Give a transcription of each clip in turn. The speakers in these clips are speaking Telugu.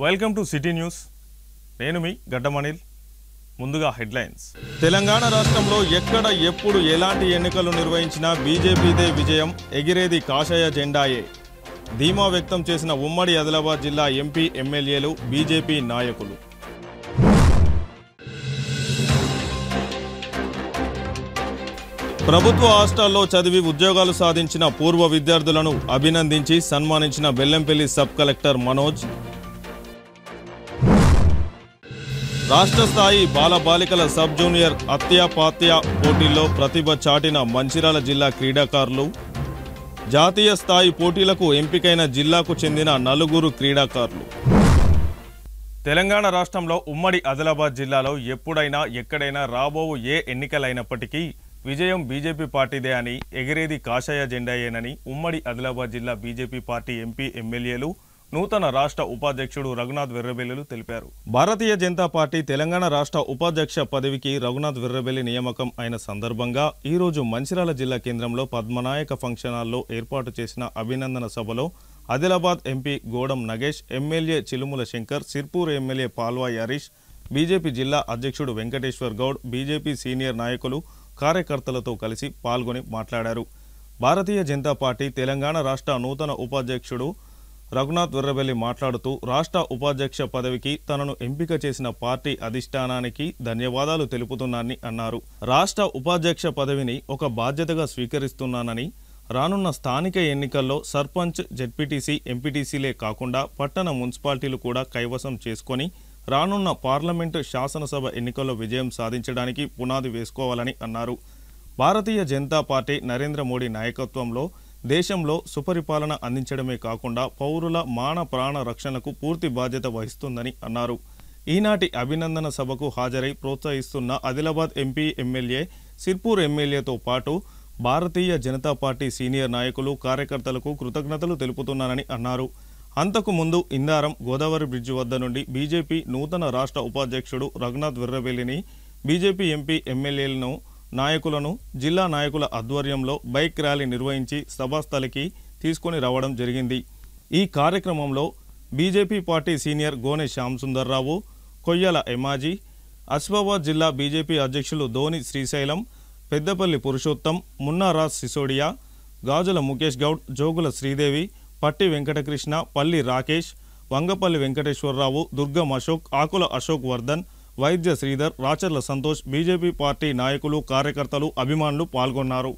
Welcome to city news. నేను మీ గడ్డమణిల్. ముందుగా హెడ్లైన్స్. తెలంగాణ రాష్ట్రంలో ఎక్కడ ఎప్పుడు ఎలాంటి ఎన్నికలు నిర్వహించినా బీజేపీదే విజయం, ఎగిరేది కాషాయ జెండాయే. ధీమా వ్యక్తం చేసిన ఉమ్మడి ఆదిలాబాద్ జిల్లా ఎంపీ ఎమ్మెల్యేలు, బీజేపీ నాయకులు. ప్రభుత్వ హాస్టల్లో చదివి ఉద్యోగాలు సాధించిన పూర్వ విద్యార్థులను అభినందించి సన్మానించిన బెల్లంపల్లి సబ్ కలెక్టర్ మనోజ్. రాష్ట్ర స్థాయి బాలబాలికల సబ్ జూనియర్ అత్యాపాత్య పోటీల్లో ప్రతిభ చాటిన మంచిర్యాల జిల్లా క్రీడాకారులు. జాతీయ స్థాయి పోటీలకు ఎంపికైన జిల్లాకు చెందిన 4 క్రీడాకారులు. తెలంగాణ రాష్ట్రంలో ఉమ్మడి ఆదిలాబాద్ జిల్లాలో ఎప్పుడైనా ఎక్కడైనా రాబోవు ఏ ఎన్నికలైనప్పటికీ విజయం బీజేపీ పార్టీదే అని, ఎగిరేది కాషాయ జెండాయేనని ఉమ్మడి ఆదిలాబాద్ జిల్లా బీజేపీ పార్టీ ఎంపీ ఎమ్మెల్యేలు, నూతన రాష్ట్ర ఉపాధ్యక్షుడు రఘునాథ్ వెర్రబెల్లిలు తెలిపారు. భారతీయ జనతా పార్టీ తెలంగాణ రాష్ట్ర ఉపాధ్యక్ష పదవికి రఘునాథ్ వెర్రబెల్లి నియామకం అయిన సందర్భంగా ఈరోజు మంచిర్యాల జిల్లా కేంద్రంలో పద్మనాయక ఫంక్షన్ హాల్లో ఏర్పాటు చేసిన అభినందన సభలో Adilabad MP Godam Nagesh, MLA Chilumula Shankar, Sirpur MLA Palvai Harish, BJP జిల్లా అధ్యక్షుడు వెంకటేశ్వర్ గౌడ్, బీజేపీ సీనియర్ నాయకులు, కార్యకర్తలతో కలిసి పాల్గొని మాట్లాడారు. భారతీయ జనతా పార్టీ తెలంగాణ రాష్ట్ర నూతన ఉపాధ్యక్షుడు రఘునాథ్ వెర్రబెల్లి మాట్లాడుతూ రాష్ట్ర ఉపాధ్యక్ష పదవికి తనను ఎంపిక చేసిన పార్టీ అధిష్టానానికి ధన్యవాదాలు తెలుపుతున్నానని అన్నారు. రాష్ట్ర ఉపాధ్యక్ష పదవిని ఒక బాధ్యతగా స్వీకరిస్తున్నానని, రానున్న స్థానిక ఎన్నికల్లో సర్పంచ్, జెడ్పీటీసీ, ఎంపీటీసీలే కాకుండా పట్టణ మున్సిపాలిటీలు కూడా కైవసం చేసుకొని రానున్న పార్లమెంటు, శాసనసభ ఎన్నికల్లో విజయం సాధించడానికి పునాది వేసుకోవాలని అన్నారు. భారతీయ జనతా పార్టీ నరేంద్ర మోడీ నాయకత్వంలో దేశంలో సుపరిపాలన అందించడమే కాకుండా పౌరుల మాన ప్రాణ రక్షణకు పూర్తి బాధ్యత వహిస్తుందని అన్నారు. ఈనాటి అభినందన సభకు హాజరై ప్రోత్సహిస్తున్న ఆదిలాబాద్ ఎంపీ, ఎమ్మెల్యే, సిర్పూర్ ఎమ్మెల్యేతో పాటు భారతీయ జనతా పార్టీ సీనియర్ నాయకులు, కార్యకర్తలకు కృతజ్ఞతలు తెలుపుతున్నానని అన్నారు. అంతకు ముందు ఇందారం గోదావరి బ్రిడ్జి వద్ద నుండి బీజేపీ నూతన రాష్ట్ర ఉపాధ్యక్షుడు రఘునాథ్ వెర్రబెల్లిని, బీజేపీ ఎంపీ, ఎమ్మెల్యేలను, నాయకులను జిల్లా నాయకుల ఆధ్వర్యంలో బైక్ ర్యాలీ నిర్వహించి సభాస్థలికి తీసుకొని రావడం జరిగింది. ఈ కార్యక్రమంలో బీజేపీ పార్టీ సీనియర్ గోనె శ్యామ్ సుందర్రావు, కొయ్యల ఎమాజీ, ఆసిఫాబాద్ జిల్లా బీజేపీ అధ్యక్షులు ధోని శ్రీశైలం, పెద్దపల్లి పురుషోత్తం, మున్నారాజ్ సిసోడియా, గాజుల ముఖేష్ గౌడ్, జోగుల శ్రీదేవి, పట్టి వెంకటకృష్ణ, పల్లి రాకేష్, వంగపల్లి వెంకటేశ్వరరావు, దుర్గం అశోక్, ఆకుల అశోక్ వర్ధన్, వైద్య శ్రీధర్, రాచర్ల సంతోష్, బీజేపీ పార్టీ నాయకులు, కార్యకర్తలు, అభిమానులు పాల్గొన్నారు.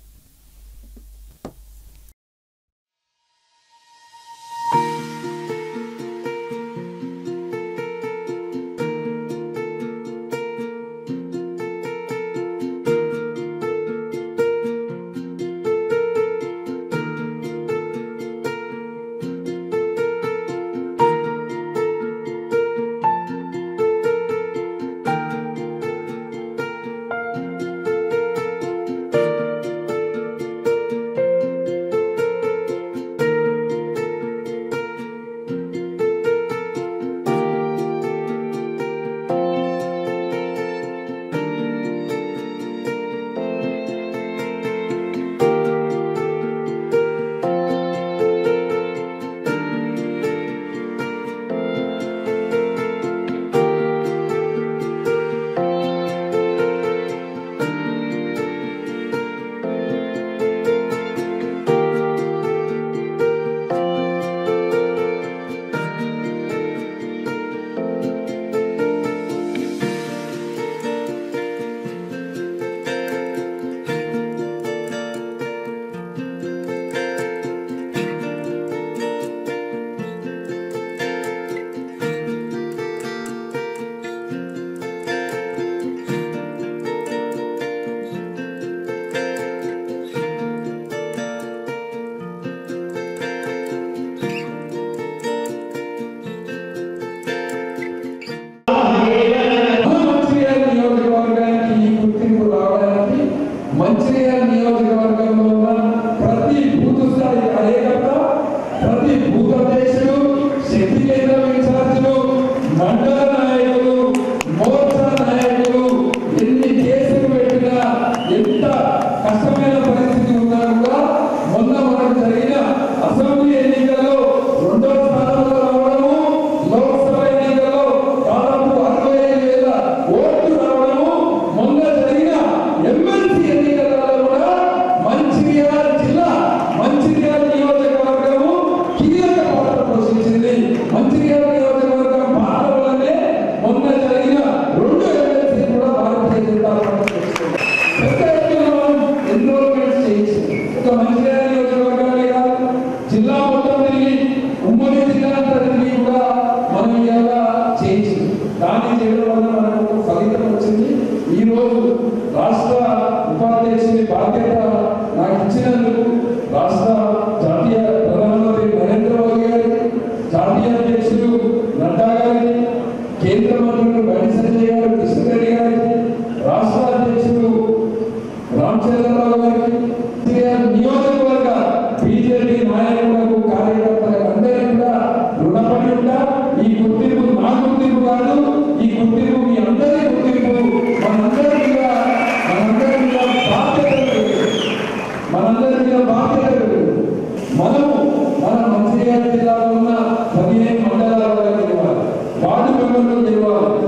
రంగారెడ్డి జిల్లాలో ఉన్న 15 మండలాల వరకు గెలవాలి, వార్డు మెంబర్లు గెలవాలి,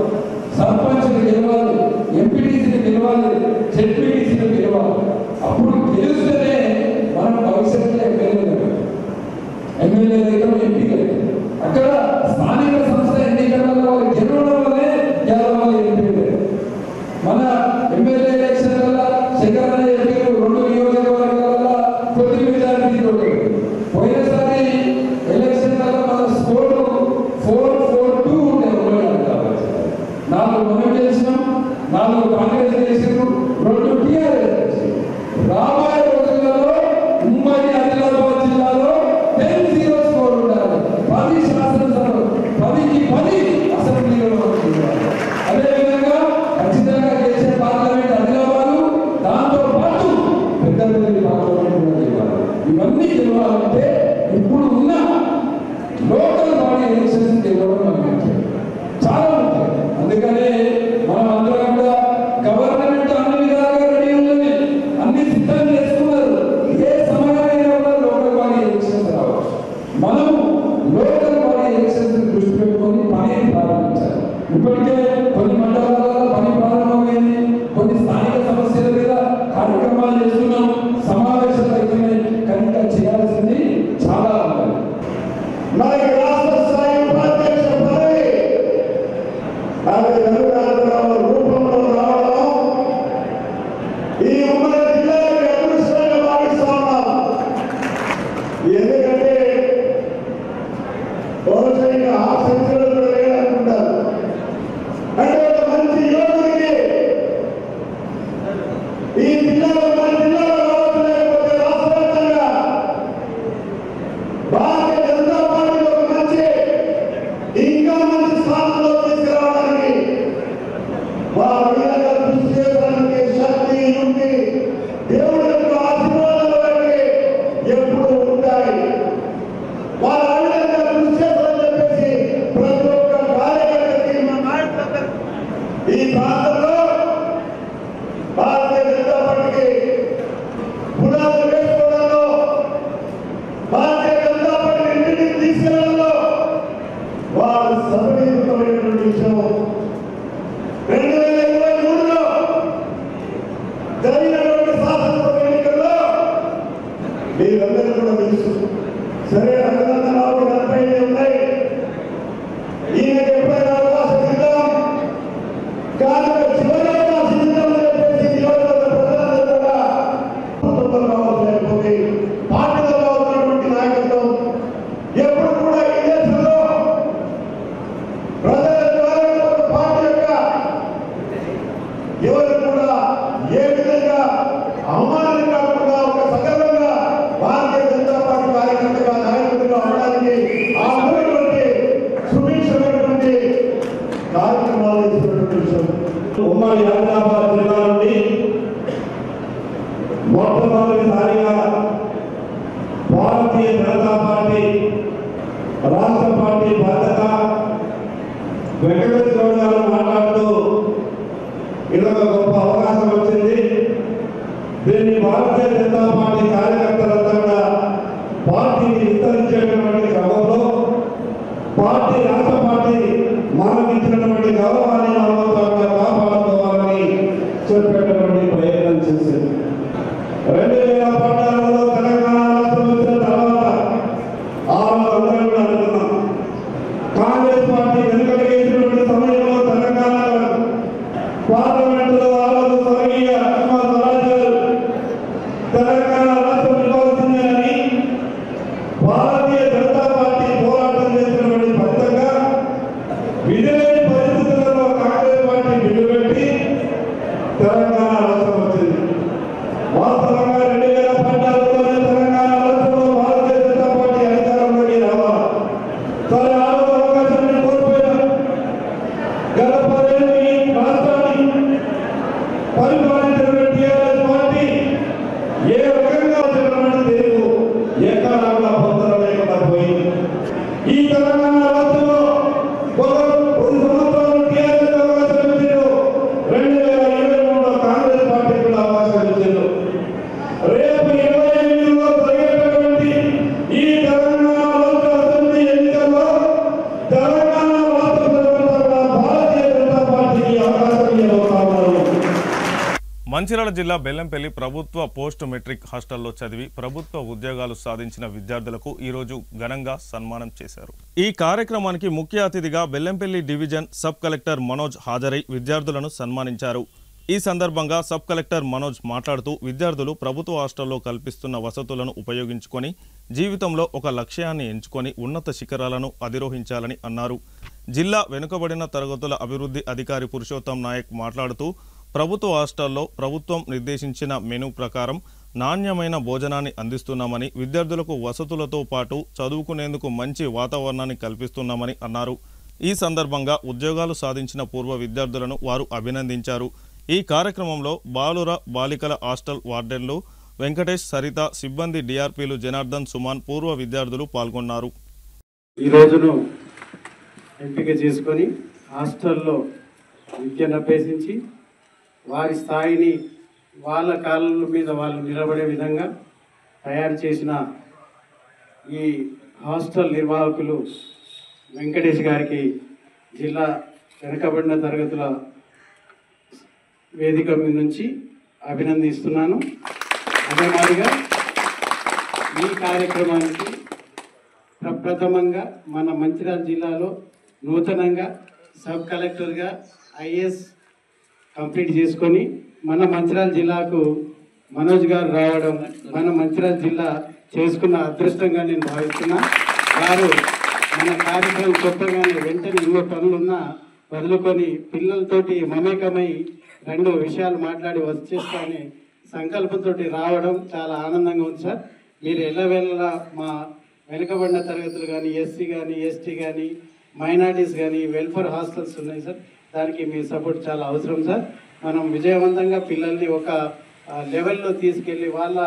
సర్పంచ్లు గెలవాలి, ఎంపీటీసీలు గెలవాలి, జెడ్పీటీసీలు గెలవాలి. అప్పుడు గెలిస్తేనే మనం భవిష్యత్తులో ఎమ్మెల్యే దగ్గర ఎంపీగా అక్కడ స్థానిక సంస్థ ఎన్నికలలో గెలవడం వల్లే గెలవాలి ఎంపీ. మన ఎమ్మెల్యే ఎలక్షన్ వల్ల శంకరన్న ఎంపీలు 2 నియోజకవర్గాల కొద్ది మెజారిటీ పోయినసారి ఎలక్షన్ వల్ల మన స్కోర్ 442 ఉండేది. 4 మనం గెలిచినాం, 4 కాంగ్రెస్ గెలిచారు, 2 టీఆర్ఎస్. రాబోయే రోజులలో ఉమ్మడి ఆదిలాబాద్ జిల్లాలో 10-0 స్కోర్ ఉండాలి. 10 శాసనసభలు, 10కి 10 అసెంబ్లీలో ఉండాలి. అదేవిధంగా ఖచ్చితంగా చేసే పార్లమెంట్ ఆదిలాబాద్, దాంతో పాటు పెద్దపల్లి పార్లమెంట్ కూడా ఇవ్వాలి. ఇవన్నీ గెలవాలంటే ఇప్పుడు ఉన్న లోకల్ బాడీ ఎలక్షన్స్ గెలవడం చాలా ముఖ్యం. అందుకనే మనం అందరం కూడా గవర్నమెంట్ అన్ని విధాలుగా రెడీ ఉన్నది, అన్ని సిద్ధం చేసుకున్నారు. ఏ సమయాలైనా కూడా లోకల్ బాడీ ఎలక్షన్స్ రావచ్చు. మనం లోకల్ బాడీ ఎలక్షన్స్ దృష్టి పెట్టుకొని పనిని ప్రారంభించాలి. ఇప్పటికే కొన్ని మండలాలలో పని ప్రారంభమైంది, కొన్ని స్థానిక సమస్యల మీద కార్యక్రమాలు చేస్తున్నాం, సమావేశాలు అవుతున్నాయి. కనుక చేయాల్సింది చాలా ఉంది. మనకి రాష్ట్ర స్థాయి ఉపాధ్యక్ష పదవి అది రూపంలో రావడం ఈ ఉమ్మడి జిల్లాకి అదృష్టంగా భావిస్తా ఉన్నాం. ఎందుకంటే బహుశా ఆ సంఖ్యలో లేదనుకుంటారు. అంటే ఒక మంచి యువకుడికి ఈ జిల్లాలో మన జిల్లాలో రావచ్చు, లేకపోతే రాష్ట్రవ్యాప్తంగా భారతీయ జనతా పార్టీ ఒక మంచి ఇంకా మంచి స్థానంలో తీసుకురావడానికి వారు విధంగా కృషి చేయడానికి శక్తి ఉంది. దేవుడి యొక్క ఆశీర్వాదాలు వారికి ఎప్పుడు ఉంటాయి. వారు ఆ విధంగా కృషి చేస్తారని చెప్పేసి ప్రతి ఒక్క కార్యకర్తకి మా నాయకులందరూ ఈ ప్రాంతంలో భారతీయ జనతా పార్టీకి పునాదులు వేసుకోవడంలో, భారతీయ జనతా పార్టీ ఇంటికి తీసుకెళ్లడంలో వారు సఫలీకృతమైనటువంటి విషయం. 2023లో జరిగినటువంటి శాసనసభ ఎన్నికల్లో మీరందరూ కూడా తెలుసు. సరే, రఘునందనరావు 40 ఉన్నాయి, ఈయనకి ఎప్పుడైనా అవకాశం ఇద్దాం, కానీ చివరి అవకాశం ఇద్దామని చెప్పేసి నియోజకవర్గ ప్రజలందరూ కూడా కుటుంబం కావచ్చు, లేకపోతే పార్టీలో ఉన్నటువంటి నాయకత్వం ఎప్పుడు కూడా ఈ దేశంలో ప్రజల ద్వారా ఒక పార్టీ యొక్క ఎవరు కూడా ఏ విధంగా అవమానం కాకుండా ఒక సగర్వంగా భారతీయ జనతా పార్టీ కార్యకర్తగా నాయకుడిగా అవడానికి ఆ ఉన్నటువంటి సుభిక్షమైనటువంటి కార్యక్రమాలు చేస్తున్నటువంటి విషయం. ఉమ్మడి ఆదిలాబాద్ జిల్లా నుండి మొట్టమొదటిసారిగా భారతీయ జనతా పార్టీ రాష్ట్ర పార్టీ బాధ్యత వెంకటేశ్వర గారు మాట్లాడుతూ ఇదొక గొప్ప అవకాశం వచ్చింది. దీన్ని భారతీయ జనతా పార్టీ కార్యకర్తలంతా కూడా పార్టీని విస్తరించేటటువంటి క్రమంలో పార్టీ రాష్ట్ర పార్టీ మనకు ఇచ్చినటువంటి గౌరవాన్ని మనమంతా కూడా కాపాడుకోవాలని చెప్పేటటువంటి ప్రయత్నం చేసింది. 2014లో తెలంగాణ రాష్ట్రం వచ్చిన తర్వాత అందరం కూడా అనుకున్నాం, కాంగ్రెస్ పార్టీ వెనుకడిగేసినటువంటి సమయంలో తెలంగాణ పార్లమెంటులో ఆలోచన స్వర్గీయ సుష్మా స్వరాజ్ గారు తెలంగాణ రాష్ట్రం ఇవ్వాల్సిందేనని భారతీయ జనతా పార్టీ పోరాటం చేసినటువంటి ఫలితంగా విజయ మంచిర్యాల జిల్లా బెల్లంపల్లి ప్రభుత్వ పోస్ట్ మెట్రిక్ హాస్టల్లో చదివి ప్రభుత్వ ఉద్యోగాలు సాధించిన విద్యార్థులకు ఈరోజు ఘనంగా సన్మానం చేశారు. ఈ కార్యక్రమానికి ముఖ్య అతిథిగా Bellampalli division sub collector Manoj హాజరై విద్యార్థులను సన్మానించారు. ఈ సందర్భంగా సబ్ కలెక్టర్ మనోజ్ మాట్లాడుతూ విద్యార్థులు ప్రభుత్వ హాస్టల్లో కల్పిస్తున్న వసతులను ఉపయోగించుకొని జీవితంలో ఒక లక్ష్యాన్ని ఎంచుకొని ఉన్నత శిఖరాలను అధిరోహించాలని అన్నారు. జిల్లా వెనుకబడిన తరగతుల అభివృద్ధి అధికారి పురుషోత్తం నాయక్ మాట్లాడుతూ ప్రభుత్వ హాస్టల్లో ప్రభుత్వం నిర్దేశించిన మెనూ ప్రకారం నాణ్యమైన భోజనాన్ని అందిస్తున్నామని, విద్యార్థులకు వసతులతో పాటు చదువుకునేందుకు మంచి వాతావరణాన్ని కల్పిస్తున్నామని అన్నారు. ఈ సందర్భంగా ఉద్యోగాలు సాధించిన పూర్వ విద్యార్థులను వారు అభినందించారు. ఈ కార్యక్రమంలో బాలికల హాస్టల్ వార్డెన్లు వెంకటేష్, సరిత, సిబ్బంది, డిఆర్పీలు జనార్దన్, సుమాన్, పూర్వ విద్యార్థులు పాల్గొన్నారు. ఈ రోజును ఎంపిక చేసుకొని హాస్టల్లో విద్యను అభ్యసించి వారి స్థాయిని వాళ్ళ కాళ్ళ మీద వాళ్ళు నిలబడే విధంగా తయారు చేసిన ఈ హాస్టల్ నిర్వాహకులు వెంకటేష్ గారికి జిల్లా వెనుకబడిన తరగతుల వేదిక నుంచి అభినందిస్తున్నాను. అదే మాదిరిగా ఈ కార్యక్రమానికి ప్రప్రథమంగా మన మంచిర్యాల జిల్లాలో నూతనంగా సబ్ కలెక్టర్గా ఐఏఎస్ కంప్లీట్ చేసుకొని మన మంచిర్యాల జిల్లాకు మనోజ్ గారు రావడం మన మంచిర్యాల జిల్లా చేసుకున్న అదృష్టంగా నేను భావిస్తున్నా. వారు మన కార్యక్రమం చెప్పగానే వెంటనే ఎన్నో పనులున్నా వదులుకొని పిల్లలతోటి మమేకమై రెండు విషయాలు మాట్లాడి వచ్చేస్తానే సంకల్పంతో రావడం చాలా ఆనందంగా ఉంది సార్. మీరు ఎల్లవేళలా మా వెనుకబడిన తరగతులు కానీ, ఎస్సీ కానీ, ఎస్టీ కానీ, మైనార్టీస్ కానీ, వెల్ఫేర్ హాస్టల్స్ ఉన్నాయి సార్. దానికి మీ సపోర్ట్ చాలా అవసరం సార్. మనం విజయవంతంగా పిల్లల్ని ఒక లెవెల్లో తీసుకెళ్ళి వాళ్ళ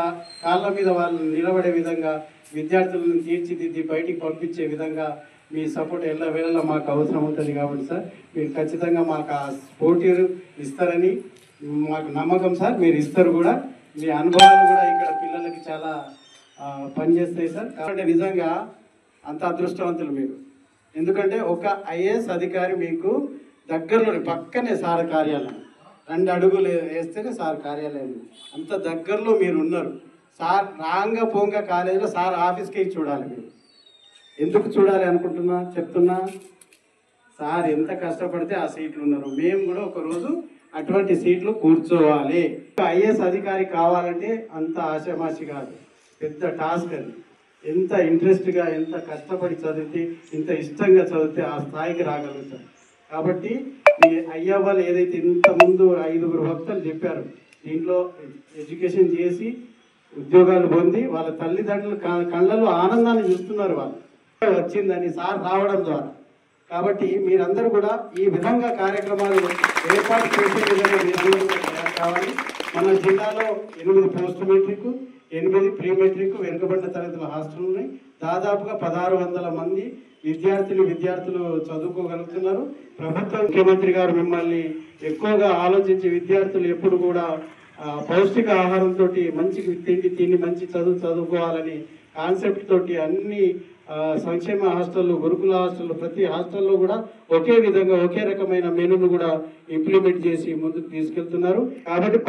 కాళ్ళ మీద వాళ్ళు నిలబడే విధంగా విద్యార్థులను తీర్చిదిద్ది బయటికి పంపించే విధంగా మీ సపోర్ట్ ఎల్లవేళలా మాకు అవసరం ఉంటుంది. కాబట్టి సార్ మీరు ఖచ్చితంగా మాకు ఆ పోటీ ఇస్తారని మాకు నమ్మకం సార్. మీరు ఇస్తారు కూడా. మీ అనుభవాలు కూడా ఇక్కడ పిల్లలకి చాలా పనిచేస్తాయి సార్. కాబట్టి నిజంగా అంత అదృష్టవంతులు మీరు. ఎందుకంటే ఒక ఐఏఎస్ అధికారి మీకు దగ్గరలోనే పక్కనే సార్ కార్యాలయం, 2 అడుగులు వేస్తేనే సార్ కార్యాలయం, అంత దగ్గరలో మీరు ఉన్నారు. సార్ రాంగా పోంగా కాలేజీలో సార్ ఆఫీస్కి చూడాలి. మీరు ఎందుకు చూడాలి అనుకుంటున్నా చెప్తున్నా, సార్ ఎంత కష్టపడితే ఆ సీట్లు ఉన్నారు. మేము కూడా ఒకరోజు అటువంటి సీట్లు కూర్చోవాలి. ఐఏఎస్ అధికారి కావాలంటే అంత ఆశామాషి కాదు, పెద్ద టాస్క్ అది. ఎంత ఇంట్రెస్ట్గా ఎంత కష్టపడి చదివితే, ఇంత ఇష్టంగా చదివితే ఆ స్థాయికి రాగలుగుతారు. కాబట్టి మీ అయ్యా వాళ్ళు ఏదైతే ఇంతకుముందు 5 వక్తలు చెప్పారు, దీంట్లో ఎడ్యుకేషన్ చేసి ఉద్యోగాలు పొంది వాళ్ళ తల్లిదండ్రుల కళ్ళలో ఆనందాన్ని చూస్తున్నారు వాళ్ళు వచ్చిందని సార్ రావడం ద్వారా. కాబట్టి మీరందరూ కూడా ఈ విధంగా కార్యక్రమాలు ఏర్పాటు చేసే విధంగా మీరందరూ తయారు కావాలి. మన జిల్లాలో 8 పోస్ట్ మెట్రిక్, 8 ప్రీ మెట్రిక్ వెనుకబడిన తరగతుల హాస్టల్ ఉన్నాయి. దాదాపుగా 1600 మంది విద్యార్థులు చదువుకోగలుగుతున్నారు. ప్రభుత్వ ముఖ్యమంత్రి గారు మిమ్మల్ని ఎక్కువగా ఆలోచించి విద్యార్థులు ఎప్పుడు కూడా పౌష్టిక ఆహారంతో మంచి తిండి మంచి చదువుకోవాలని కాన్సెప్ట్ తోటి అన్ని సంక్షేమ హాస్టళ్ళు, గురుకుల హాస్టళ్ళు, ప్రతి హాస్టల్లో కూడా ఒకే విధంగా ఒకే రకమైన మెనూను కూడా ఇంప్లిమెంట్ చేసి ముందుకు తీసుకెళ్తున్నారు. కాబట్టి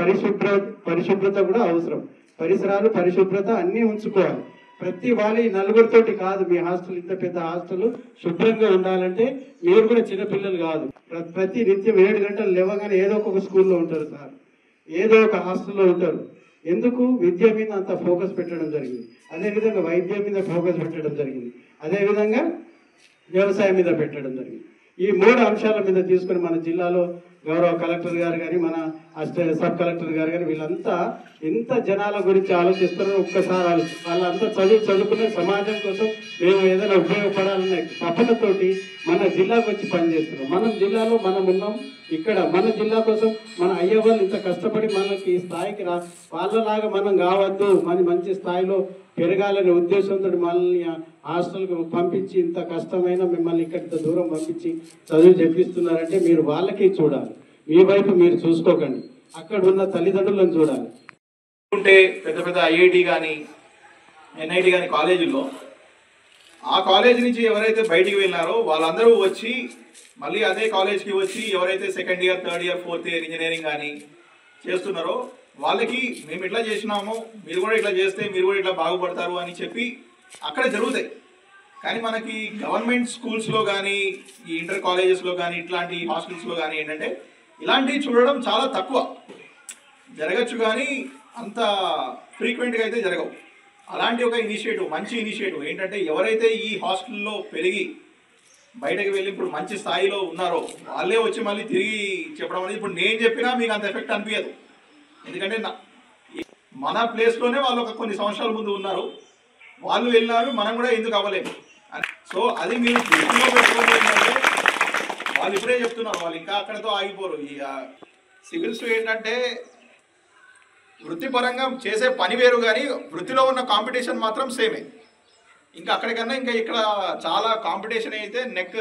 పరిశుభ్రత కూడా అవసరం. పరిసరాలు పరిశుభ్రత అన్నీ ఉంచుకోవాలి. ప్రతి వాళ్ళ 4 కాదు. మీ హాస్టల్ ఇంత పెద్ద హాస్టల్ శుభ్రంగా ఉండాలంటే మీరు కూడా చిన్నపిల్లలు కాదు. ప్రతి నిత్యం 7 గంటలు లేవగానే ఏదో ఒక స్కూల్లో ఉంటారు సార్, ఏదో ఒక హాస్టల్లో ఉంటారు. ఎందుకు? విద్య మీద అంత ఫోకస్ పెట్టడం జరిగింది. అదేవిధంగా వైద్యం మీద ఫోకస్ పెట్టడం జరిగింది. అదేవిధంగా వ్యవసాయం మీద పెట్టడం జరిగింది. ఈ 3 అంశాల మీద తీసుకొని మన జిల్లాలో గౌరవ కలెక్టర్ గారు కానీ, మన సబ్ కలెక్టర్ గారు కానీ వీళ్ళంతా ఎంత జనాల గురించి ఆలోచిస్తారో ఒక్కసారి వాళ్ళంతా చదువుకునే సమాజం కోసం మేము ఏదైనా ఉపయోగపడాలనే తపనతోటి మన జిల్లాకు వచ్చి పనిచేస్తున్నాం. మన జిల్లాలో మనం ఉన్నాం. ఇక్కడ మన జిల్లా కోసం మన అయ్య వాళ్ళు ఇంత కష్టపడి మనకి ఈ స్థాయికి వాళ్ళలాగా మనం కావద్దు, మంచి స్థాయిలో పెరగాలనే ఉద్దేశంతో మనల్ని హాస్టల్కి పంపించి ఇంత కష్టమైన మిమ్మల్ని ఇక్కడ దూరం పంపించి చదువు చెప్పిస్తున్నారంటే మీరు వాళ్ళకి చూడాలి. మీ వైపు మీరు చూసుకోకండి, అక్కడ ఉన్న తల్లిదండ్రులను చూడాలి. ఉంటే పెద్ద పెద్ద ఐఐటి కానీ ఎన్ఐటి కానీ కాలేజీల్లో ఆ కాలేజ్ నుంచి ఎవరైతే బయటికి వెళ్ళారో వాళ్ళందరూ వచ్చి మళ్ళీ అదే కాలేజ్కి వచ్చి ఎవరైతే 2nd year 3rd year 4th year engineering కానీ చేస్తున్నారో వాళ్ళకి మేము ఇట్లా చేసినాము, మీరు కూడా ఇట్లా చేస్తే మీరు కూడా ఇట్లా బాగుపడతారు అని చెప్పి అక్కడ జరుగుతాయి. కానీ మనకి గవర్నమెంట్ స్కూల్స్లో కానీ ఈ ఇంటర్ కాలేజెస్లో కానీ ఇట్లాంటి హాస్టల్స్లో కానీ ఏంటంటే ఇలాంటివి చూడడం చాలా తక్కువ. జరగచ్చు కానీ అంత ఫ్రీక్వెంట్గా అయితే జరగవు. అలాంటి ఒక ఇనిషియేటివ్, మంచి ఇనిషియేటివ్ ఏంటంటే ఎవరైతే ఈ హాస్టల్లో పెరిగి బయటకు వెళ్ళి ఇప్పుడు మంచి స్థాయిలో ఉన్నారో వాళ్ళే వచ్చి మళ్ళీ తిరిగి చెప్పడం అనేది ఇప్పుడు నేను చెప్పినా మీకు అంత ఎఫెక్ట్ అనిపించదు. ఎందుకంటే మన ప్లేస్లోనే వాళ్ళు ఒక కొన్ని సంవత్సరాల ముందు ఉన్నారు, వాళ్ళు వెళ్ళినారు, మనం కూడా ఎందుకు అవ్వలేము. సో అది మీరు దృష్టిలో పెట్టుకోవాలి. ఏంటంటే వాళ్ళు ఇప్పుడే చెప్తున్నారు, వాళ్ళు ఇంకా అక్కడతో ఆగిపోరు. ఈ సివిల్స్ ఏంటంటే వృత్తిపరంగా చేసే పని వేరు కానీ వృత్తిలో ఉన్న కాంపిటీషన్ మాత్రం సేమే. ఇంకా అక్కడికన్నా ఇంకా ఇక్కడ చాలా కాంపిటీషన్ అయితే నెక్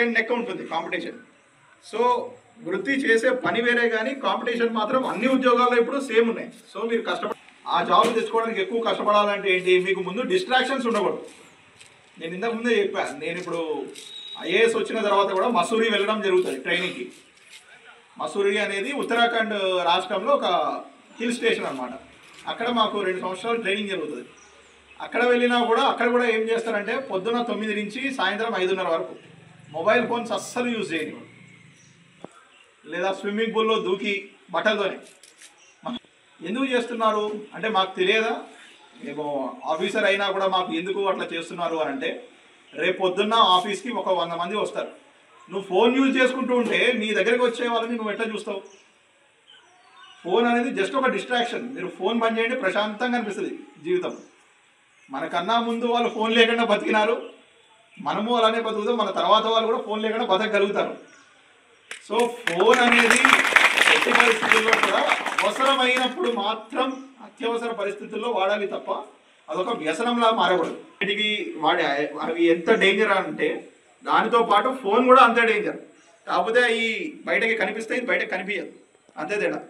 అండ్ నెక్ ఉంటుంది కాంపిటీషన్. సో వృత్తి చేసే పని వేరే కానీ కాంపిటీషన్ మాత్రం అన్ని ఉద్యోగాల్లో ఇప్పుడు సేమ్ ఉన్నాయి. సో మీరు ఆ జాబ్ తెచ్చుకోవడానికి ఎక్కువ కష్టపడాలంటే ఏంటి, మీకు ముందు డిస్ట్రాక్షన్స్ ఉండకూడదు. నేను ఇంతకు ముందే చెప్పాను, నేను ఇప్పుడు ఐఏఎస్ వచ్చిన తర్వాత కూడా మసూరి వెళ్ళడం జరుగుతుంది ట్రైనింగ్కి. మసూరి అనేది ఉత్తరాఖండ్ రాష్ట్రంలో ఒక హిల్ స్టేషన్ అనమాట. అక్కడ మాకు 2 సంవత్సరాలు ట్రైనింగ్ జరుగుతుంది. అక్కడ వెళ్ళినా కూడా అక్కడ కూడా ఏం చేస్తారంటే పొద్దున 9 నుంచి సాయంత్రం 5:30 వరకు మొబైల్ ఫోన్స్ అస్సలు యూజ్ చేయని, లేదా స్విమ్మింగ్ పూల్లో దూకి బట్టలతోనే. ఎందుకు చేస్తున్నారు అంటే మాకు తెలియదా, మేము ఆఫీసర్ అయినా కూడా మాకు ఎందుకు అట్లా చేస్తున్నారు అని అంటే, రేపు పొద్దున్న ఆఫీస్కి ఒక 100 మంది వస్తారు. నువ్వు ఫోన్ యూజ్ చేసుకుంటూ ఉంటే నీ దగ్గరికి వచ్చే వాళ్ళని నువ్వు ఎట్లా చూస్తావు? ఫోన్ అనేది జస్ట్ ఒక డిస్ట్రాక్షన్. మీరు ఫోన్ బంద్ చేయండి, ప్రశాంతంగా అనిపిస్తుంది జీవితం. మనకన్నా ముందు వాళ్ళు ఫోన్ లేకుండా బతికినారు, మనము అలానే బతుకుతాం, మన తర్వాత వాళ్ళు కూడా ఫోన్ లేకుండా బతకగలుగుతారు. సో ఫోన్ అనేది ఎట్టి పరిస్థితుల్లో కూడా అవసరమైనప్పుడు మాత్రం అత్యవసర పరిస్థితుల్లో వాడాలి తప్ప అదొక వ్యసనంలా మారకూడదు. వీటికి అవి ఎంత డేంజర్ అంటే దానితో పాటు ఫోన్ కూడా అంతే డేంజర్. కాకపోతే ఈ బయటకి కనిపిస్తాయి, బయటకు కనిపించదు, అంతే తేడా.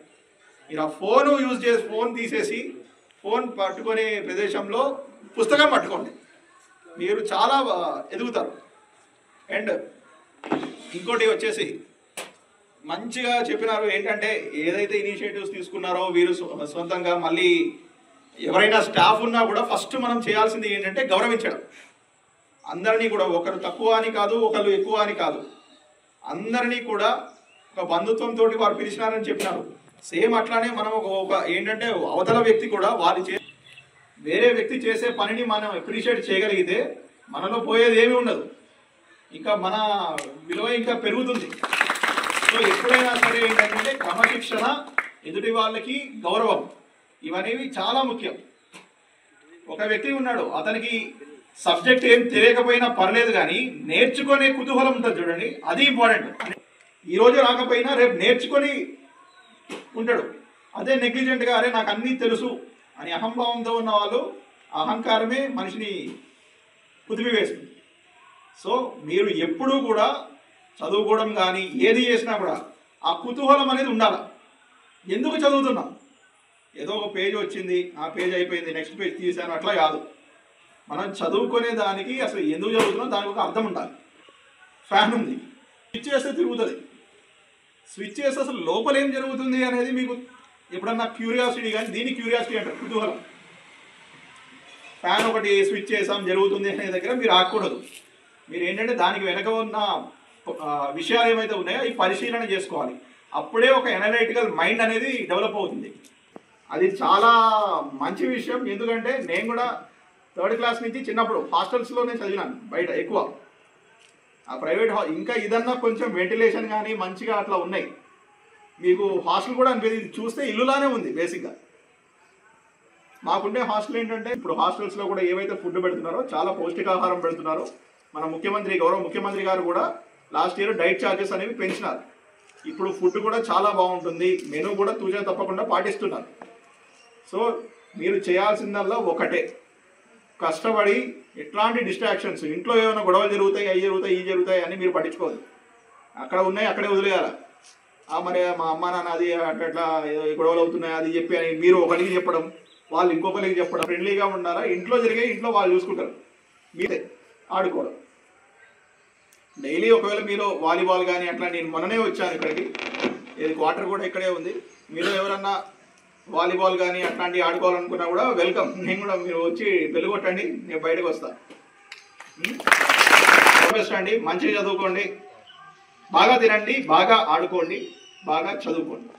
మీరు ఆ ఫోన్ యూజ్ చేసి ఫోన్ తీసేసి ఫోన్ పట్టుకునే ప్రదేశంలో పుస్తకం పట్టుకోండి, మీరు చాలా ఎదుగుతారు. అండ్ ఇంకోటి వచ్చేసి మంచిగా చెప్పినారు ఏంటంటే, ఏదైతే ఇనిషియేటివ్స్ తీసుకున్నారో వీరు సొంతంగా, మళ్ళీ ఎవరైనా స్టాఫ్ ఉన్నా కూడా ఫస్ట్ మనం చేయాల్సింది ఏంటంటే గౌరవించడం. అందరినీ కూడా, ఒకరు తక్కువ అని కాదు, ఒకరు ఎక్కువ అని కాదు, అందరినీ కూడా ఒక బంధుత్వంతో వారు పిలిచినారని చెప్పినారు. సేమ్ అట్లానే మనం ఒక ఏంటంటే అవతల వ్యక్తి కూడా వేరే వ్యక్తి చేసే పనిని మనం అప్రిషియేట్ చేయగలిగితే మనలో పోయేది ఏమీ ఉండదు, ఇంకా మన విలువ ఇంకా పెరుగుతుంది. సో ఎప్పుడైనా సరే ఏంటంటే క్రమశిక్షణ, ఎదుటి వాళ్ళకి గౌరవం, ఇవనేవి చాలా ముఖ్యం. ఒక వ్యక్తి ఉన్నాడు, అతనికి సబ్జెక్ట్ ఏం తెలియకపోయినా పర్లేదు కానీ నేర్చుకునే కుతూహలం ఉంటుంది చూడండి, అది ఇంపార్టెంట్. ఈరోజు రాకపోయినా రేపు నేర్చుకొని ఉంటాడు. అదే నెగ్లిజెంట్గా అరే నాకు అన్నీ తెలుసు అని అహంభావంతో ఉన్న వాళ్ళు, అహంకారమే మనిషిని కుదిపివేస్తుంది. సో మీరు ఎప్పుడూ కూడా చదువుకోవడం కానీ ఏది చేసినా కూడా ఆ కుతూహలం అనేది ఉండాలి. ఎందుకు చదువుతున్నాం, ఏదో ఒక పేజ్ వచ్చింది, ఆ పేజ్ అయిపోయింది, నెక్స్ట్ పేజ్ తీసాను, అట్లా కాదు. మనం చదువుకునే దానికి అసలు ఎందుకు చదువుతున్నాం దానికి ఒక అర్థం ఉండాలి. ఫ్యాన్ ఉంది, స్విచ్ చేస్తే తిరుగుతుంది, స్విచ్ చేస్తే అసలు లోపల ఏం జరుగుతుంది అనేది మీకు ఎప్పుడన్నా క్యూరియాసిటీ, కానీ దీన్ని క్యూరియాసిటీ అంటారు, కుతూహలం. ఫ్యాన్ ఒకటి స్విచ్ చేసాం జరుగుతుంది అనే దగ్గర మీరు ఆగకూడదు. మీరు ఏంటంటే దానికి వెనక ఉన్న విషయాలు ఏమైతే ఉన్నాయో ఈ పరిశీలన చేసుకోవాలి. అప్పుడే ఒక ఎనలైటికల్ మైండ్ అనేది డెవలప్ అవుతుంది. అది చాలా మంచి విషయం. ఎందుకంటే నేను కూడా 3rd క్లాస్ నుంచి చిన్నప్పుడు హాస్టల్స్లోనే చదివినాను, బయట ఎక్కువ. ఆ ప్రైవేట్ ఇంకా ఇదన్నా కొంచెం వెంటిలేషన్ కానీ మంచిగా అట్లా ఉన్నాయి. మీకు హాస్టల్ కూడా అనిపించింది, చూస్తే ఇల్లులానే ఉంది బేసిక్గా. మాకుండే హాస్టల్ ఏంటంటే ఇప్పుడు హాస్టల్స్లో కూడా ఏవైతే ఫుడ్ పెడుతున్నారో చాలా పౌష్టికాహారం పెడుతున్నారు. మన గౌరవ ముఖ్యమంత్రి గారు కూడా లాస్ట్ ఇయర్ డైట్ ఛార్జెస్ అనేవి పెంచినారు. ఇప్పుడు ఫుడ్ కూడా చాలా బాగుంటుంది, మెనూ కూడా తూచా తప్పకుండా పాటిస్తున్నారు. సో మీరు చేయాల్సిందల్లా ఒకటే, కష్టపడి ఎట్లాంటి డిస్ట్రాక్షన్స్, ఇంట్లో ఏమైనా గొడవలు జరుగుతాయి, అవి జరుగుతాయి, ఈ జరుగుతాయి అని మీరు పట్టించుకోవద్దు. అక్కడ ఉన్నాయి అక్కడే వదిలేయాలి. మరి మా అమ్మ నాన్న అది అట్లా గొడవలు అవుతున్నాయి అది చెప్పి అని మీరు ఒకరికి చెప్పడం, వాళ్ళు ఇంకొకరికి చెప్పడం. ఫ్రెండ్లీగా ఉండాలా, ఇంట్లో జరిగే ఇంట్లో వాళ్ళు చూసుకుంటారు, మీరే ఆడుకోవడం. డైలీ ఒకవేళ మీరు వాలీబాల్ కానీ అట్లా, నేను మొన్ననే వచ్చాను ఇక్కడికి, క్వార్టర్ కూడా ఇక్కడే ఉంది, మీరు ఎవరన్నా వాలీబాల్ కానీ అట్లాంటివి ఆడుకోవాలనుకున్నా కూడా వెల్కమ్. నేను కూడా మీరు వచ్చి పెళ్ళికొట్టండి, నేను బయటకు వస్తా. బెస్ట్ అండి, మంచిగా చదువుకోండి, బాగా తినండి, బాగా ఆడుకోండి, బాగా చదువుకోండి.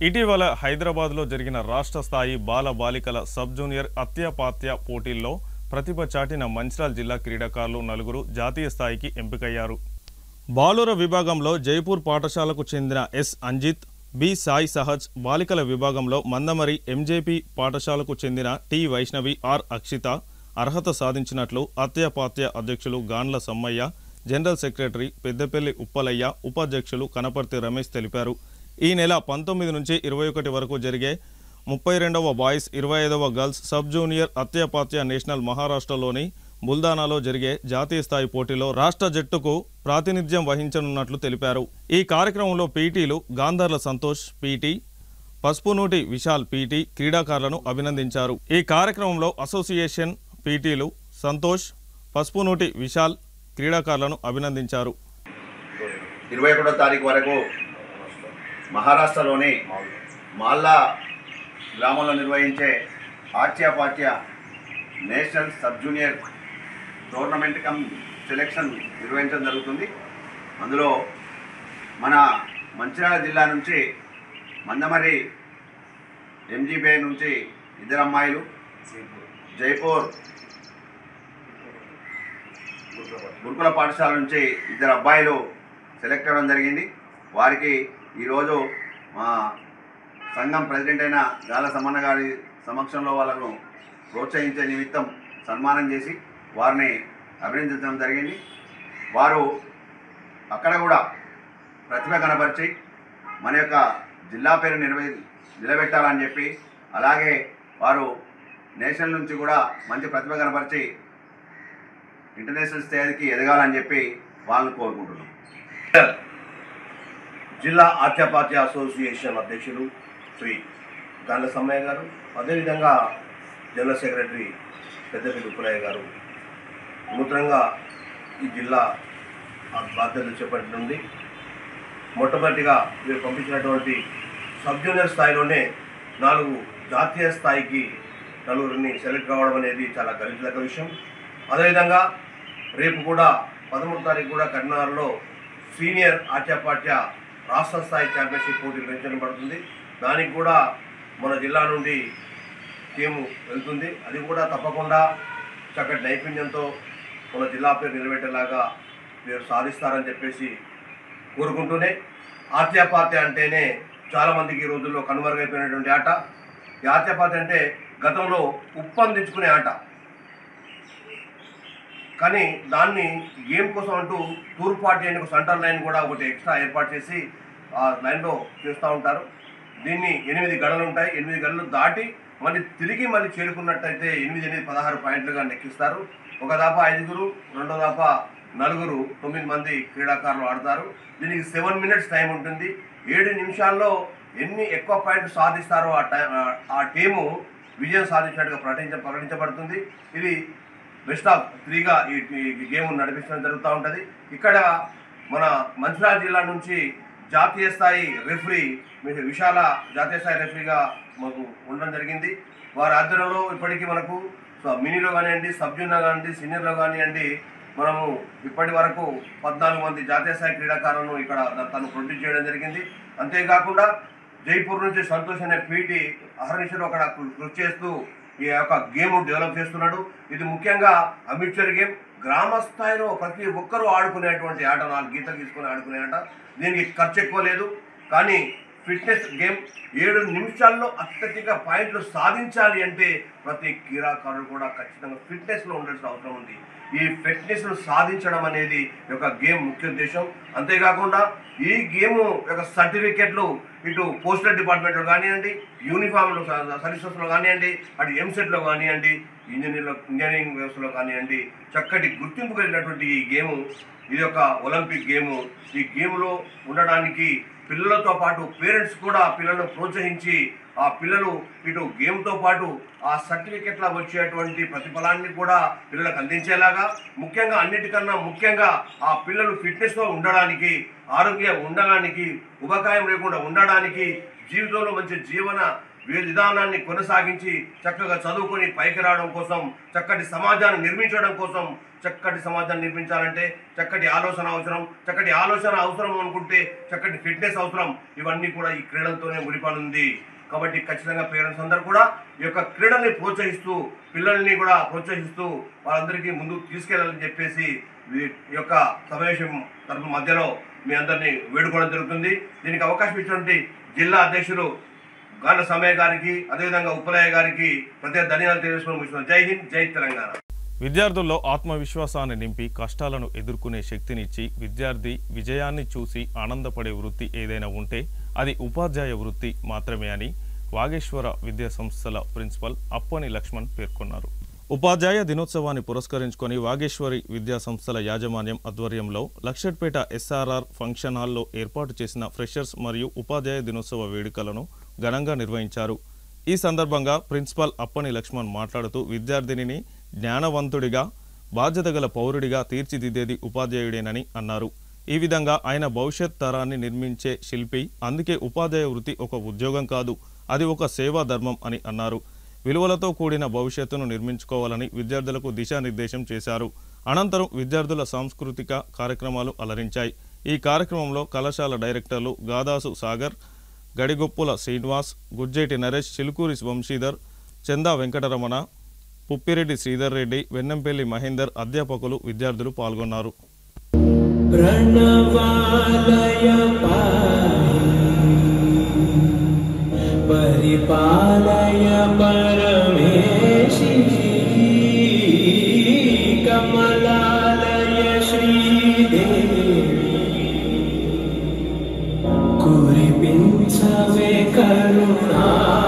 ఇటీవల హైదరాబాద్లో జరిగిన రాష్ట్ర స్థాయి బాల బాలికల సబ్ జూనియర్ అత్యపాత్య పోటీల్లో ప్రతిభ చాటిన మంచిర్యాల జిల్లా క్రీడాకారులు 4 జాతీయ స్థాయికి ఎంపికయ్యారు. బాలుర విభాగంలో జైపూర్ పాఠశాలకు చెందిన ఎస్ అంజిత్, బి సాయి సహజ్, బాలికల విభాగంలో మందమరి ఎంజేపీ పాఠశాలకు చెందిన టి వైష్ణవి, ఆర్ అక్షిత అర్హత సాధించినట్లు అత్యపాత్య అధ్యక్షులు గాండ్ల సమ్మయ్య, జనరల్ సెక్రటరీ పెద్దపల్లి ఉప్పలయ్య, ఉపాధ్యక్షులు కనపర్తి రమేష్ తెలిపారు. ఈ నెల 19 నుంచి 21 వరకు జరిగే 32వ బాయ్స్ 25వ girls sub junior Atyapatya national మహారాష్ట్రలోని బుల్దానాలో జరిగే జాతీయ స్థాయి పోటీలో రాష్ట్ర జట్టుకు ప్రాతినిధ్యం వహించనున్నట్లు తెలిపారు. ఈ కార్యక్రమంలో పీటీలు గాంధర్ల సంతోష్ పీటీ, పసుపునూటి విశాల్ పీటీ క్రీడాకారులను అభినందించారు. ఈ కార్యక్రమంలో అసోసియేషన్ పీటీలు సంతోష్, పసుపునూటి విశాల్ క్రీడాకారులను అభినందించారు. 21వ తారీఖు వరకు మహారాష్ట్రలోని మాల్లా గ్రామంలో నిర్వహించే Atyapatya national sub junior tournament cum selection నిర్వహించడం జరుగుతుంది. అందులో మన మంచిర్యాల జిల్లా నుంచి మందమరి ఎంజీపీ నుంచి 2 అమ్మాయిలు, జైపూర్ గురుకుల పాఠశాల నుంచి 2 అబ్బాయిలు సెలెక్ట్ అవ్వడం జరిగింది. వారికి ఈరోజు మా సంఘం ప్రెసిడెంట్ అయిన గాల సమ్మన్న గారి సమక్షంలో వాళ్ళను ప్రోత్సహించే నిమిత్తం సన్మానం చేసి వారిని అభినందించడం జరిగింది. వారు అక్కడ కూడా ప్రతిభ కనబరిచి మన యొక్క జిల్లా పేరు నిలబెట్టాలని చెప్పి, అలాగే వారు నేషనల్ నుంచి కూడా మంచి ప్రతిభ కనబరిచి ఇంటర్నేషనల్ స్థాయికి ఎదగాలని చెప్పి వాళ్ళని కోరుకుంటున్నాం. జిల్లా ఆత్యపాత్య అసోసియేషన్ అధ్యక్షులు శ్రీ గాండ్ల సమ్మయ్య గారు, అదేవిధంగా జనరల్ సెక్రటరీ పెద్దపల్లి ఉప్పలయ్య గారు నూతనంగా ఈ జిల్లా బాధ్యతలు చేపట్టనుంది. మొట్టమొదటిగా మీరు పంపించినటువంటి సబ్ జూనియర్ స్థాయిలోనే 4 జాతీయ స్థాయికి 4 సెలెక్ట్ కావడం అనేది చాలా గర్వించదగ్గ విషయం. అదేవిధంగా రేపు కూడా 13వ తారీఖు కూడా కరీంనగర్లో సీనియర్ ఆత్యపాత్య రాష్ట్ర స్థాయి ఛాంపియన్షిప్ పోటీ నిర్వహించబడుతుంది. దానికి కూడా మన జిల్లా నుండి టీము వెళ్తుంది. అది కూడా తప్పకుండా చక్కటి నైపుణ్యంతో మన జిల్లా పేరు నిలబెట్టేలాగా మీరు సాధిస్తారని చెప్పేసి కోరుకుంటూనే, ఆత్యపాత్య అంటేనే చాలామందికి ఈ రోజుల్లో కనుమరుగైపోయినటువంటి ఆట. ఈ ఆత్యపాత్య అంటే గతంలో ఉప్పందించుకునే ఆట, కానీ దాన్ని గేమ్ కోసం అంటూ తూర్పాటి అని ఒక సెంటర్ లైన్ కూడా ఒకటి ఎక్స్ట్రా ఏర్పాటు చేసి ఆ లైన్లో చేస్తూ ఉంటారు. దీన్ని 8 గడలు ఉంటాయి. 8 గడలు దాటి మళ్ళీ తిరిగి చేరుకున్నట్టయితే 8, 16 పాయింట్లుగా లెక్కిస్తారు. ఒక దాపా 5, రెండో దాపా 4, 9 మంది క్రీడాకారులు ఆడతారు. దీనికి 7 మినిట్స్ టైం ఉంటుంది. 7 నిమిషాల్లో ఎన్ని ఎక్కువ పాయింట్లు సాధిస్తారో ఆ టీము విజయం సాధించినట్టుగా ప్రకటించబడుతుంది. ఇది బెస్ట్ ఆఫ్ 3గా ఈ గేమ్ నడిపించడం జరుగుతూ ఉంటుంది. ఇక్కడ మన మంచిర్యాల జిల్లా నుంచి జాతీయ స్థాయి రెఫరీ విశాల జాతీయ స్థాయి రెఫరీగా మాకు ఉండడం జరిగింది. వారి ఆధ్వర్యంలో ఇప్పటికీ మనకు మినీలో కానివ్వండి, సబ్ జూనియర్ కానివ్వండి, సీనియర్లో కానివ్వండి, మనము ఇప్పటి వరకు 14 మంది జాతీయ స్థాయి క్రీడాకారులను ఇక్కడ తను ప్రొడ్యూస్ చేయడం జరిగింది. అంతేకాకుండా జైపూర్ నుంచి సంతోష్ అనే పీటీ అహర్నిశలు అక్కడ కృషి చేస్తూ ఈ యొక్క గేమ్ డెవలప్ చేస్తున్నాడు. ఇది ముఖ్యంగా అమిచర్ గేమ్, గ్రామ స్థాయిలో ప్రతి ఒక్కరూ ఆడుకునేటువంటి ఆట, 4 గీతలు తీసుకొని ఆడుకునే ఆట. దీనికి ఖర్చు ఎక్కువ లేదు, కానీ ఫిట్నెస్ గేమ్. 7 నిమిషాల్లో అత్యధిక పాయింట్లు సాధించాలి అంటే ప్రతి క్రీడాకారుడు కూడా ఖచ్చితంగా ఫిట్నెస్లో ఉండాల్సిన అవసరం ఉంది. ఈ ఫిట్నెస్ను సాధించడం అనేది ఒక గేమ్ ముఖ్య ఉద్దేశం. అంతేకాకుండా ఈ గేమ్ యొక్క సర్టిఫికెట్లు ఇటు పోస్టల్ డిపార్ట్మెంట్లో కానివ్వండి, యూనిఫామ్లో సర్వీసెస్లో కానివ్వండి, అటు ఎంసెట్లో కానివ్వండి, ఇంజనీరింగ్ వ్యవస్థలో కానివ్వండి, చక్కటి గుర్తింపు కలిగినటువంటి ఈ గేము ఇది ఒక ఒలింపిక్ గేము. ఈ గేమ్లో ఉండడానికి పిల్లలతో పాటు పేరెంట్స్ కూడా పిల్లలను ప్రోత్సహించి ఆ పిల్లలు ఇటు గేమ్తో పాటు ఆ సర్టిఫికెట్ల వచ్చేటువంటి ప్రతిఫలాన్ని కూడా పిల్లలకు అందించేలాగా, ముఖ్యంగా అన్నిటికన్నా ముఖ్యంగా ఆ పిల్లలు ఫిట్నెస్తో ఉండడానికి, ఆరోగ్యంగా ఉండడానికి, ఉబకాయం లేకుండా ఉండడానికి, జీవితంలో మంచి జీవన విధానాన్ని కొనసాగించి చక్కగా చదువుకొని పైకి రావడం కోసం, చక్కటి సమాజాన్ని నిర్మించడం కోసం, చక్కటి సమాజాన్ని నిర్మించాలంటే చక్కటి ఆలోచన అవసరం. చక్కటి ఆలోచన అవసరం అనుకుంటే చక్కటి ఫిట్నెస్ అవసరం. ఇవన్నీ కూడా ఈ క్రీడలతోనే ముడిపడుంది. కాబట్టి ఖచ్చితంగా పేరెంట్స్ అందరూ కూడా ఈ యొక్క క్రీడల్ని ప్రోత్సహిస్తూ, పిల్లల్ని కూడా ప్రోత్సహిస్తూ వాళ్ళందరికీ ముందుకు తీసుకెళ్లాలని చెప్పేసి ఈ యొక్క సమావేశం తరపు మధ్యలో మీ అందరినీ వేడుకోవడం జరుగుతుంది. దీనికి అవకాశం ఇచ్చినటువంటి జిల్లా అధ్యక్షులు గాండ్ల సమయ గారికి, అదేవిధంగా ఉప్పలయ్య గారికి ప్రత్యేక ధన్యవాదాలు తెలియజేసుకుని జై హింద్, జై తెలంగాణ. విద్యార్థుల్లో ఆత్మవిశ్వాసాన్ని నింపి కష్టాలను ఎదుర్కొనే శక్తినిచ్చి విద్యార్థి విజయాన్ని చూసి ఆనందపడే వృత్తి ఏదైనా ఉంటే అది ఉపాధ్యాయ వృత్తి మాత్రమే అని వాగేశ్వర విద్యా సంస్థల ప్రిన్సిపల్ అప్పని లక్ష్మణ్ పేర్కొన్నారు. ఉపాధ్యాయ దినోత్సవాన్ని పురస్కరించుకొని వాగేశ్వరి విద్యా సంస్థల యాజమాన్యం ఆధ్వర్యంలో లక్షట్పేట ఎస్ఆర్ఆర్ ఫంక్షన్ హాల్లో ఏర్పాటు చేసిన ఫ్రెషర్స్ మరియు ఉపాధ్యాయ దినోత్సవ వేడుకలను ఘనంగా నిర్వహించారు. ఈ సందర్భంగా ప్రిన్సిపల్ అప్పని లక్ష్మణ్ మాట్లాడుతూ విద్యార్థినిని జ్ఞానవంతుడిగా, బాధ్యత గల పౌరుడిగా తీర్చిదిద్దేది ఉపాధ్యాయుడేనని అన్నారు. ఈ విధంగా ఆయన భవిష్యత్ తరాన్ని నిర్మించే శిల్పి. అందుకే ఉపాధ్యాయ వృత్తి ఒక ఉద్యోగం కాదు, అది ఒక సేవా ధర్మం అని అన్నారు. విలువలతో కూడిన భవిష్యత్తును నిర్మించుకోవాలని విద్యార్థులకు దిశానిర్దేశం చేశారు. అనంతరం విద్యార్థుల సాంస్కృతిక కార్యక్రమాలు అలరించాయి. ఈ కార్యక్రమంలో కళాశాల డైరెక్టర్లు గాదాసు సాగర్, గడిగొప్పుల శ్రీనివాస్, గుజ్జేటి నరేష్, చిలుకూరి వంశీధర్, చందా వెంకటరమణ, పుప్పిరెడ్డి శ్రీధర్ రెడ్డి, వెన్నంపల్లి మహేందర్, అధ్యాపకులు, విద్యార్థులు పాల్గొన్నారు. పరిపాలయ పరమేశి కమలాలయ శ్రీదేవి కురిపించవే కరుణాంబురాసి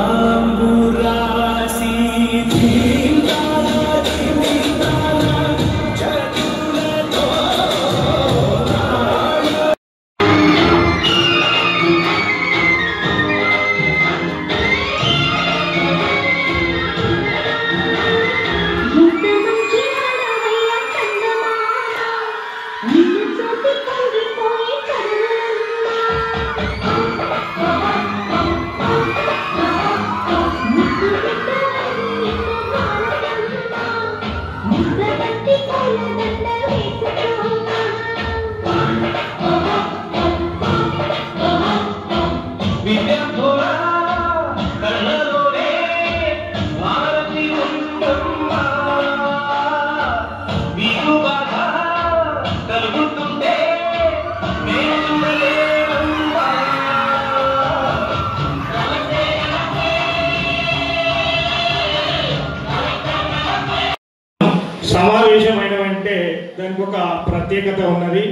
సమావేశమైనవంటే దానికి ఒక ప్రత్యేకత ఉన్నది.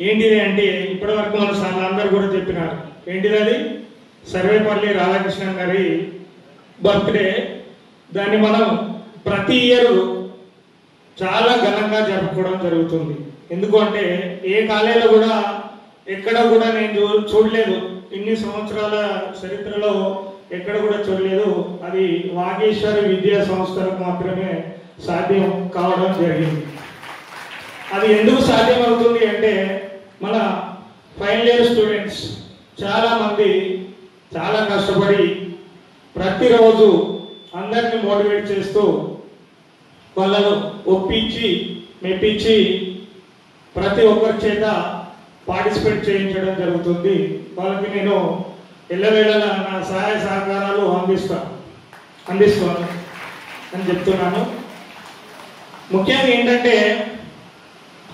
ఏంటిది అంటే ఇప్పటి వరకు మన అందరూ కూడా చెప్పినారు. ఏంటిది అది? సర్వేపల్లి రాధాకృష్ణన్ గారి బర్త్డే. దాన్ని మనం ప్రతి ఇయర్ చాలా ఘనంగా జరుపుకోవడం జరుగుతుంది. ఎందుకు అంటే ఏ కాలేజీలో కూడా ఎక్కడ కూడా నేను చూడలేదు, ఇన్ని సంవత్సరాల చరిత్రలో ఎక్కడ కూడా చూడలేదు. అది వాగేశ్వరి విద్యా సంస్థలకు మాత్రమే సాధ్యం కావడం జరిగింది. అది ఎందుకు సాధ్యం అవుతుంది అంటే మన ఫైనల్ ఇయర్ స్టూడెంట్స్ చాలా మంది చాలా కష్టపడి ప్రతిరోజు అందరిని మోటివేట్ చేస్తూ వాళ్ళను ఒప్పించి మెప్పించి ప్రతి ఒక్కరి చేత పార్టిసిపేట్ చేయించడం జరుగుతుంది. వాళ్ళకి నేను ఎల్లవేళలా నా సహాయ సహకారాలు అందిస్తాను అని చెప్తున్నాను. ముఖ్యంగా ఏంటంటే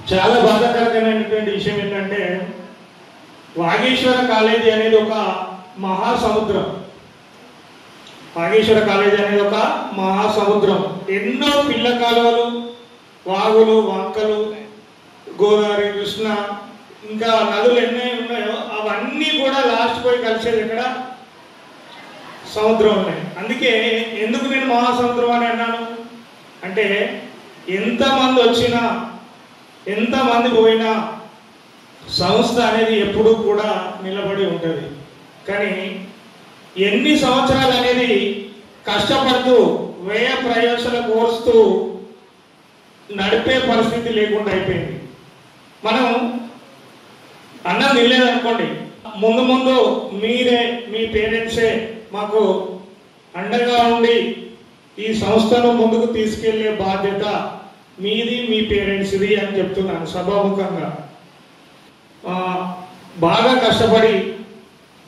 చాలా బాధాకరమైనటువంటి విషయం ఏంటంటే వాగేశ్వర కాలేజీ అనేది ఒక మహాసముద్రం. వాగేశ్వర కాలేజీ అనేది ఒక మహాసముద్రం. ఎన్నో పిల్ల కాలువలు, వాగులు, వంకలు, గోదావరి, కృష్ణ, ఇంకా నదులు ఎన్నో ఉన్నాయో అవన్నీ కూడా లాస్ట్ పోయి కలిసేది ఇక్కడ సముద్రం ఉన్నాయి. అందుకే ఎందుకు నేను మహాసముద్రం అని అన్నాను అంటే ఎంతమంది వచ్చినా ఎంతమంది పోయినా సంస్థ అనేది ఎప్పుడూ కూడా నిలబడి ఉంటుంది. కానీ ఎన్ని సంవత్సరాలు అనేది కష్టపడుతూ వ్యయ ప్రయోజనాలు కోరుస్తూ నడిపే పరిస్థితి లేకుండా అయిపోయింది. మనం అన్నం తినలేదనుకోండి, ముందు ముందు మీరే మీ పేరెంట్సే మాకు అండగా ఉండి ఈ సంస్థను ముందుకు తీసుకెళ్లే బాధ్యత మీది, మీ పేరెంట్స్ది అని చెప్తున్నాను సభాముఖంగా. బాగా కష్టపడి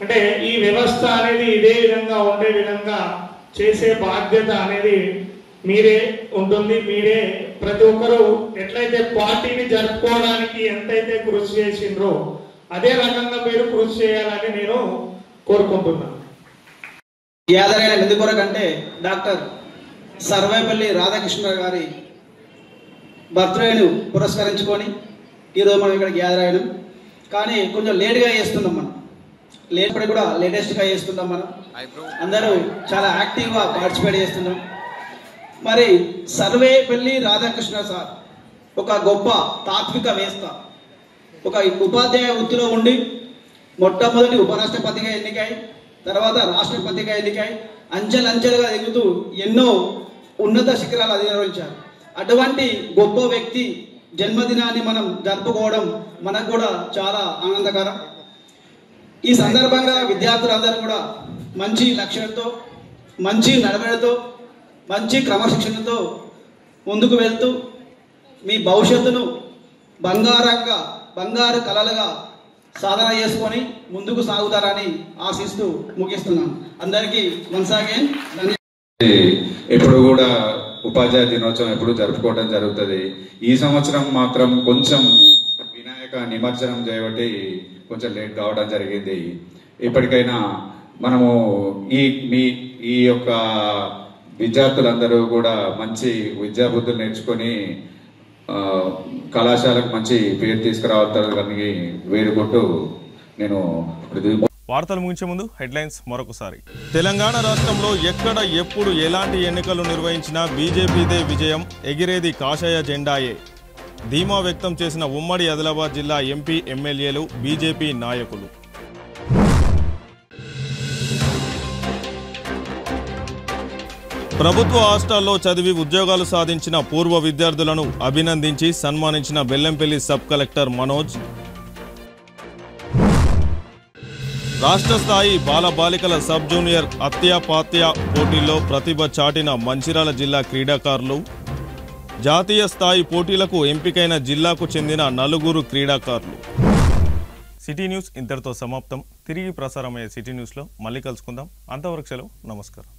అంటే ఈ వ్యవస్థ అనేది ఇదే విధంగా ఉండే విధంగా చేసే బాధ్యత అనేది మీరే ఉంటుంది. మీరే ప్రతి ఒక్కరూ ఎట్లయితే పార్టీని జరుపుకోవడానికి ఎంతైతే కృషి చేసిండ్రో అదే రకంగా మీరు కృషి చేయాలని నేను కోరుకుంటున్నాను. గ్యాదర్ అయిన ఎందుకు కొరకంటే డాక్టర్ సర్వేపల్లి రాధాకృష్ణ గారి బర్త్డేను పురస్కరించుకొని ఈరోజు మనం ఇక్కడ గ్యాదర్ అయినాం. కానీ కొంచెం లేట్గా చేస్తున్నాం, మనం లేట్పడి కూడా లేటెస్ట్గా చేస్తున్నాం. మనం అందరూ చాలా యాక్టివ్గా పార్టిసిపేట్ చేస్తున్నాం. మరి సర్వేపల్లి రాధాకృష్ణ సార్ ఒక గొప్ప తాత్వికవేత్త, ఒక ఉపాధ్యాయ వృత్తిలో ఉండి మొట్టమొదటి ఉపరాష్ట్రపతిగా ఎన్నికై, తర్వాత రాష్ట్రపతిగా ఎన్నికై, అంచెలంచెలుగా ఎదుగుతూ ఎన్నో ఉన్నత శిఖరాలు అధిరోహించారు. అటువంటి గొప్ప వ్యక్తి జన్మదినాన్ని మనం జరుపుకోవడం మనకు కూడా చాలా ఆనందకరం. ఈ సందర్భంగా విద్యార్థులందరూ కూడా మంచి లక్ష్యంతో, మంచి నడవడితో, మంచి క్రమశిక్షణతో ముందుకు వెళ్తూ మీ భవిష్యత్తును బంగారు కళలుగా సాధన చేసుకొని ముందుకు సాగుతారని ఆశిస్తూ ముగిస్తున్నాను. అందరికీ వన్స్ అగైన్ ఎప్పుడు కూడా ఉపాధ్యాయ దినోత్సవం ఎప్పుడు జరుపుకోవడం జరుగుతుంది. ఈ సంవత్సరం మాత్రం కొంచెం వినాయక నిమజ్జనం చేయబట్టి కొంచెం లేట్ కావడం జరిగింది. ఇప్పటికైనా మనము ఈ యొక్క విద్యార్థులందరూ కూడా మంచి విద్యాబుద్ధులు నేర్చుకొని కళాశాలకు మంచి పేరు తీసుకురావాలని వేడుకుంటూ నేను వార్తలు ముగించే ముందు హెడ్లైన్స్ మరొకసారి. తెలంగాణ రాష్ట్రంలో ఎక్కడ ఎప్పుడు ఎలాంటి ఎన్నికలు నిర్వహించినా బీజేపీదే విజయం, ఎగిరేది కాషాయ జెండాయే ధీమా వ్యక్తం చేసిన ఉమ్మడి ఆదిలాబాద్ జిల్లా ఎంపీ ఎమ్మెల్యేలు, బీజేపీ నాయకులు. ప్రభుత్వ హాస్టల్లో చదివి ఉద్యోగాలు సాధించిన పూర్వ విద్యార్థులను అభినందించి సన్మానించిన బెల్లంపల్లి సబ్ కలెక్టర్ మనోజ్. రాష్ట్ర స్థాయి బాలబాలికల సబ్ జూనియర్ అత్యాపాత్య పోటీల్లో ప్రతిభ చాటిన మంచిర్యాల జిల్లా క్రీడాకారులు. జాతీయ స్థాయి పోటీలకు ఎంపికైన జిల్లాకు చెందిన 4 క్రీడాకారులు. సిటీ న్యూస్ ఇంతటితో సమాప్తం. తిరిగి ప్రసారమయ్యే సిటీ న్యూస్లో మళ్ళీ కలుసుకుందాం. అంతవరకు సెలవు. నమస్కారం.